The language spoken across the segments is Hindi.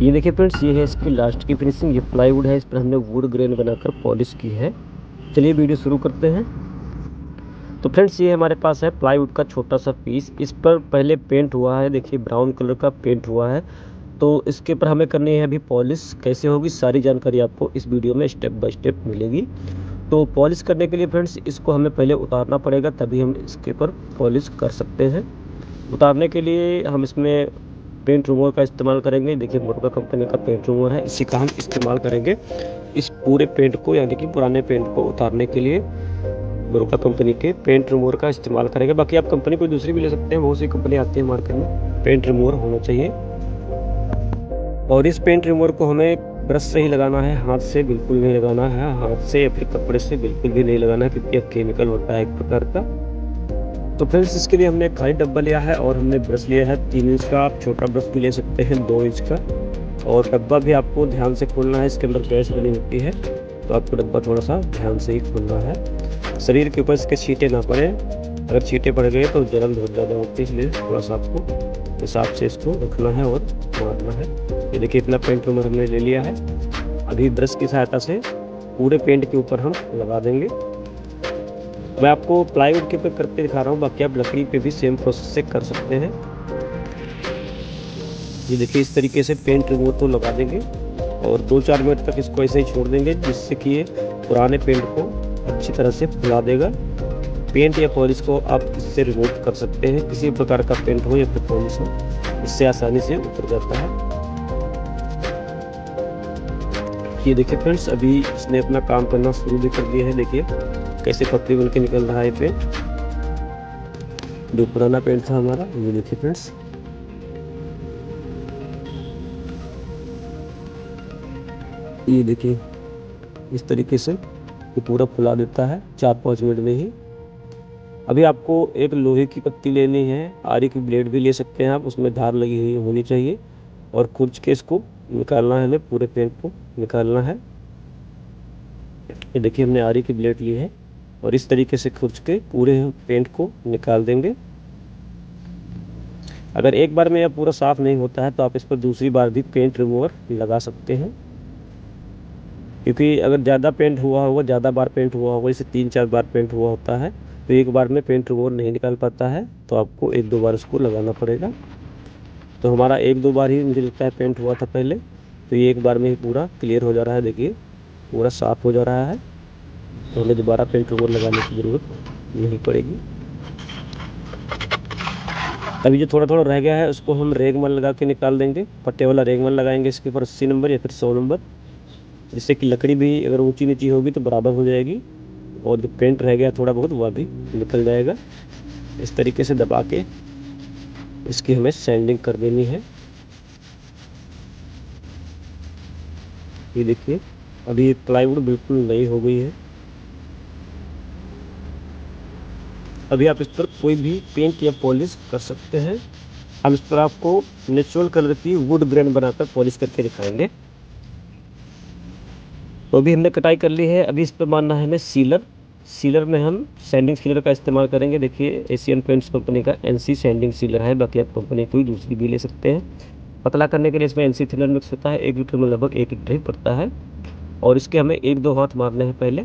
ये देखिए फ्रेंड्स, ये है इसकी लास्ट की फिनिशिंग। ये प्लाईवुड है, इस पर हमने वुड ग्रेन बनाकर पॉलिश की है। चलिए वीडियो शुरू करते हैं। तो फ्रेंड्स, ये हमारे पास है प्लाईवुड का छोटा सा पीस। इस पर पहले पेंट हुआ है, देखिए ब्राउन कलर का पेंट हुआ है। तो इसके ऊपर हमें करनी है अभी पॉलिश। कैसे होगी सारी जानकारी आपको इस वीडियो में स्टेप बाय स्टेप मिलेगी। तो पॉलिश करने के लिए फ्रेंड्स, इसको हमें पहले उतारना पड़ेगा, तभी हम इसके ऊपर पॉलिश कर सकते हैं। उतारने के लिए हम इसमें पेंट रिमूवर का इस्तेमाल करेंगे। देखिए मुर्गा कंपनी का पेंट रिमूवर है, इसी का हम इस्तेमाल करेंगे इस पूरे पेंट को, यानी कि पुराने पेंट को उतारने के लिए मुर्गा कंपनी के पेंट रिमूवर का इस्तेमाल करेंगे। बाकी आप कंपनी कोई दूसरी भी ले सकते हैं, बहुत सी कंपनी आती है मार्केट में। पेंट रिमूवर होना चाहिए। और इस पेंट रिमूवर को हमें ब्रश से ही लगाना है, हाथ से बिल्कुल नहीं लगाना है। हाथ से या फिर कपड़े से बिल्कुल भी नहीं लगाना है, क्योंकि यह केमिकल होता है एक प्रकार का। तो फ्रेंड्स, इसके लिए हमने एक खाली डब्बा लिया है और हमने ब्रश लिया है 3 इंच का। आप छोटा ब्रश भी ले सकते हैं 2 इंच का। और डब्बा भी आपको ध्यान से खोलना है, इसके अंदर गैस बनी होती है, तो आपको डब्बा थोड़ा सा ध्यान से ही खोलना है। शरीर के ऊपर इसके छींटे ना पड़े, अगर छींटे पड़ गए तो जलन बहुत ज़्यादा होती है, इसलिए थोड़ा सा आपको हिसाब से इसको रखना है और मारना है। ये देखिए इतना पेंट रिमूवर हमने ले लिया है। अभी ब्रश की सहायता से पूरे पेंट के ऊपर हम लगा देंगे। मैं आपको प्लाईवुड के ऊपर करके दिखा रहा हूँ, बाकी आप लकड़ी पे भी सेम प्रोसेस से कर सकते हैं। ये देखिए इस तरीके से पेंट रिमूवर तो लगा देंगे और 2-4 मिनट तक इसको ऐसे ही छोड़ देंगे, जिससे कि ये पुराने पेंट को अच्छी तरह से फुला देगा। पेंट या पॉलिश को आप इससे रिमूव कर सकते हैं, किसी प्रकार का पेंट हो या फिर पॉलिश हो, इससे आसानी से उतर जाता है। ये देखिए फ्रेंड्स, अभी इसने अपना काम करना शुरू भी कर दिया है। देखिए कैसे पतली बन के निकल रहा है पेंट, जो पुराना पेंट था हमारा। ये देखिए फ्रेंड्स, ये देखिए इस तरीके से ये पूरा फुला देता है 4-5 मिनट में ही। अभी आपको एक लोहे की पत्ती लेनी है, आरी की ब्लेड भी ले सकते हैं आप, उसमें धार लगी हुई होनी चाहिए। और खुर्च के इसको निकालना है, हमें पूरे पेंट को निकालना है। ये देखिए हमने आरी की ब्लेड ली है और इस तरीके से खुर्च के पूरे पेंट को निकाल देंगे। अगर एक बार में यह पूरा साफ नहीं होता है तो आप इस पर दूसरी बार भी पेंट रिमूवर लगा सकते हैं, क्योंकि अगर ज़्यादा पेंट हुआ होगा, ज़्यादा बार पेंट हुआ होगा, जैसे 3-4 बार पेंट हुआ होता है, तो एक बार में पेंट रिमूवर नहीं निकाल पाता है, तो आपको 1-2 बार उसको लगाना पड़ेगा। तो हमारा 1-2 बार ही मुझे लगता है पेंट हुआ था पहले, तो ये एक बार में ही पूरा क्लियर हो जा रहा है। देखिए पूरा साफ हो जा रहा है, तो हमें दोबारा पेंट रिमूवर लगाने की ज़रूरत नहीं पड़ेगी। अभी जो थोड़ा थोड़ा रह गया है उसको हम रेगमल लगा के निकाल देंगे। पट्टे वाला रेगमल लगाएंगे इसके ऊपर 80 नंबर या फिर 100 नंबर, जिससे कि लकड़ी भी अगर ऊंची नीची होगी तो बराबर हो जाएगी और जो पेंट रह गया थोड़ा बहुत वह भी निकल जाएगा। इस तरीके से दबा के इसकी हमें सैंडिंग कर देनी है। ये देखिए अभी प्लाईवुड बिल्कुल नई हो गई है। अभी आप इस पर कोई भी पेंट या पॉलिश कर सकते हैं। हम इस पर आपको नेचुरल कलर की वुड ग्रेन बनाकर पॉलिश करके दिखाएंगे। तो अभी हमने कटाई कर ली है। अभी इस पर मारना है हमें सीलर। सीलर में हम सैंडिंग सीलर का इस्तेमाल करेंगे। देखिए एशियन पेंट्स कंपनी का NC सैंडिंग सीलर है, बाकी आप कंपनी कोई दूसरी भी ले सकते हैं। पतला करने के लिए इसमें NC थिनर मिक्स होता है, 1 लीटर में लगभग 1 लीटर ही पड़ता है। और इसके हमें 1-2 हाथ मारने हैं पहले,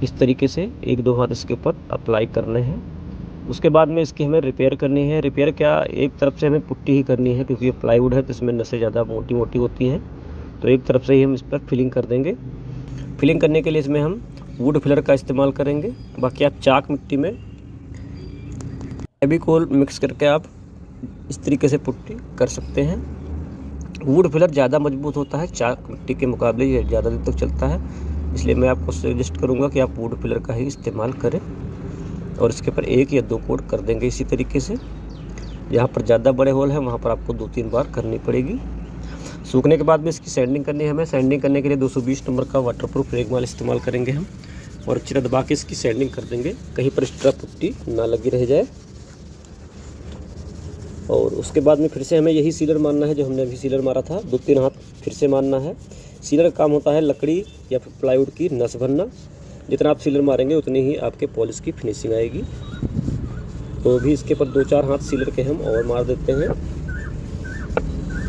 इस तरीके से 1-2 हाथ इसके ऊपर अप्लाई करने हैं। उसके बाद में इसकी हमें रिपेयर करनी है। रिपेयर क्या, एक तरफ से हमें पुट्टी ही करनी है, क्योंकि ये प्लाईवुड है तो इसमें नसें ज़्यादा मोटी मोटी होती हैं, तो एक तरफ से ही हम इस पर फिलिंग कर देंगे। फिलिंग करने के लिए इसमें हम वुड फिलर का इस्तेमाल करेंगे। बाकी आप चाक मिट्टी में फेविकोल मिक्स करके आप इस तरीके से पुट्टी कर सकते हैं। वुड फिलर ज़्यादा मजबूत होता है, चाक मिट्टी के मुकाबले ये ज़्यादा दिन तक चलता है, इसलिए मैं आपको सजेस्ट करूँगा कि आप वुड फिलर का ही इस्तेमाल करें। और इसके ऊपर 1 या 2 कोट कर देंगे इसी तरीके से। जहाँ पर ज़्यादा बड़े होल हैं वहाँ पर आपको 2-3 बार करनी पड़ेगी। सूखने के बाद में इसकी सैंडिंग करनी है हमें। सैंडिंग करने के लिए 220 नंबर का वाटरप्रूफ रेगमाल इस्तेमाल करेंगे हम, और अच्छी तरह दबा के इसकी सैंडिंग कर देंगे, कहीं पर एक्स्ट्रा पुट्टी ना लगी रह जाए। और उसके बाद में फिर से हमें यही सीलर मारना है जो हमने अभी सीलर मारा था, 2-3 हाथ फिर से मारना है। सीलर का काम होता है लकड़ी या फिर प्लाईवुड की नस भरना। जितना आप सीलर मारेंगे उतनी ही आपके पॉलिश की फिनिशिंग आएगी। तो अभी इसके ऊपर 2-4 हाथ सीलर के हम और मार देते हैं।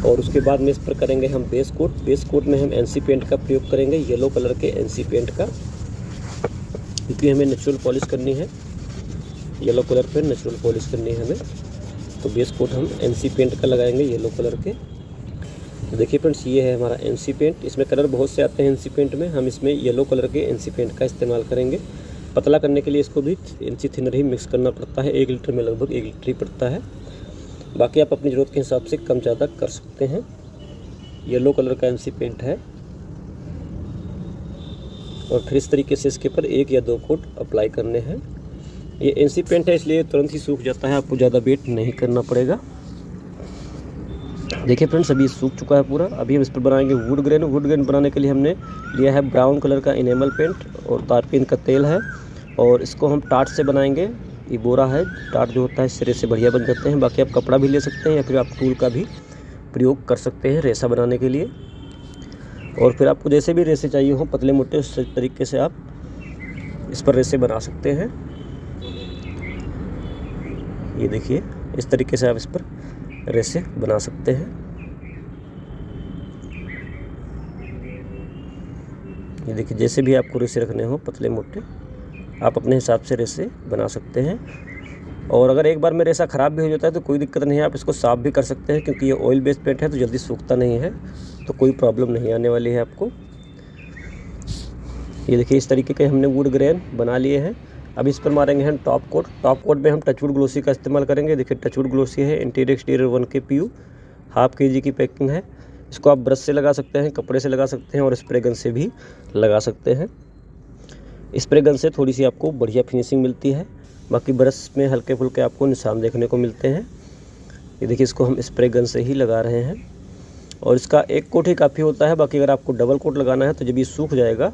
और उसके बाद में इस पर करेंगे हम बेस कोट। बेस कोट में हम एनसी पेंट का प्रयोग करेंगे, येलो कलर के एनसी पेंट का, क्योंकि हमें नेचुरल पॉलिश करनी है, येलो कलर पे नेचुरल पॉलिश करनी है हमें। तो बेस कोट हम एनसी पेंट का लगाएंगे येलो कलर के। तो देखिए फ्रेंड्स, ये है हमारा एनसी पेंट। इसमें कलर बहुत से आते हैं एनसी पेंट में, हम इसमें येलो कलर के एनसी पेंट का इस्तेमाल करेंगे। पतला करने के लिए इसको भी एनसी थिनर ही मिक्स करना पड़ता है, 1 लीटर में लगभग 1 लीटर ही पड़ता है। बाकी आप अपनी ज़रूरत के हिसाब से कम ज़्यादा कर सकते हैं। येलो कलर का एनसी पेंट है, और फिर इस तरीके से इसके ऊपर 1 या 2 कोट अप्लाई करने हैं। ये एनसी पेंट है इसलिए तुरंत ही सूख जाता है, आपको ज़्यादा वेट नहीं करना पड़ेगा। देखिए फ्रेंड्स, अभी सूख चुका है पूरा। अभी हम इस पर बनाएंगे वुड ग्रेन। वुड ग्रेन बनाने के लिए हमने लिया है ब्राउन कलर का इनेमल पेंट और तारपीन का तेल है, और इसको हम टाट से बनाएंगे। ये बोरा है, टाट जो होता है सिरे से बढ़िया बन जाते हैं। बाकी आप कपड़ा भी ले सकते हैं या फिर आप टूल का भी प्रयोग कर सकते हैं रेसा बनाने के लिए। और फिर आपको जैसे भी रेसे चाहिए हो पतले मोटे, उस तरीके से आप इस पर रेसे बना सकते हैं। ये देखिए, इस तरीके से आप इस पर रेसे बना सकते हैं। ये देखिए, जैसे भी आपको रेसे रखने हो पतले मोटे, आप अपने हिसाब से रेसे बना सकते हैं। और अगर एक बार में रेसा ख़राब भी हो जाता है तो कोई दिक्कत नहीं है, आप इसको साफ़ भी कर सकते हैं, क्योंकि ये ऑयल बेस्ड पेंट है तो जल्दी सूखता नहीं है, तो कोई प्रॉब्लम नहीं आने वाली है आपको। ये देखिए, इस तरीके के हमने वुड ग्रेन बना लिए हैं। अब इस पर मारेंगे हम टॉप कोट। टॉप कोट में हम टचवुड ग्लोसी का इस्तेमाल करेंगे। देखिए, टचवुड ग्लोसी है इंटीरियर एक्सटीरियर 1 KPU, ½ kg की पैकिंग है। इसको आप ब्रश से लगा सकते हैं, कपड़े से लगा सकते हैं, और स्प्रे गन से भी लगा सकते हैं। स्प्रे गन से थोड़ी सी आपको बढ़िया फिनिशिंग मिलती है, बाकी ब्रश में हल्के फुल्के आपको निशान देखने को मिलते हैं। ये देखिए, इसको हम स्प्रे गन से ही लगा रहे हैं, और इसका 1 कोट ही काफ़ी होता है। बाकी अगर आपको डबल कोट लगाना है तो जब ये सूख जाएगा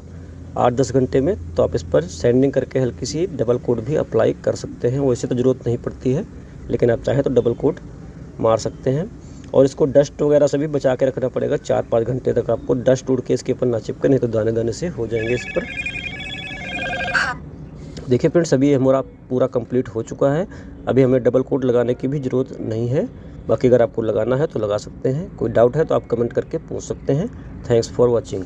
8-10 घंटे में, तो आप इस पर सैंडिंग करके हल्की सी डबल कोट भी अप्लाई कर सकते हैं। वैसे तो ज़रूरत नहीं पड़ती है, लेकिन आप चाहें तो डबल कोट मार सकते हैं। और इसको डस्ट वगैरह से भी बचा के रखना पड़ेगा, 4-5 घंटे तक आपको डस्ट उड़ के इसके ऊपर ना चिपके, नहीं तो दाने दाने से हो जाएंगे इस पर। देखिए फ्रेंड्स, अभी हमारा पूरा कंप्लीट हो चुका है। अभी हमें डबल कोट लगाने की भी ज़रूरत नहीं है। बाकी अगर आपको लगाना है तो लगा सकते हैं। कोई डाउट है तो आप कमेंट करके पूछ सकते हैं। Thanks for watching.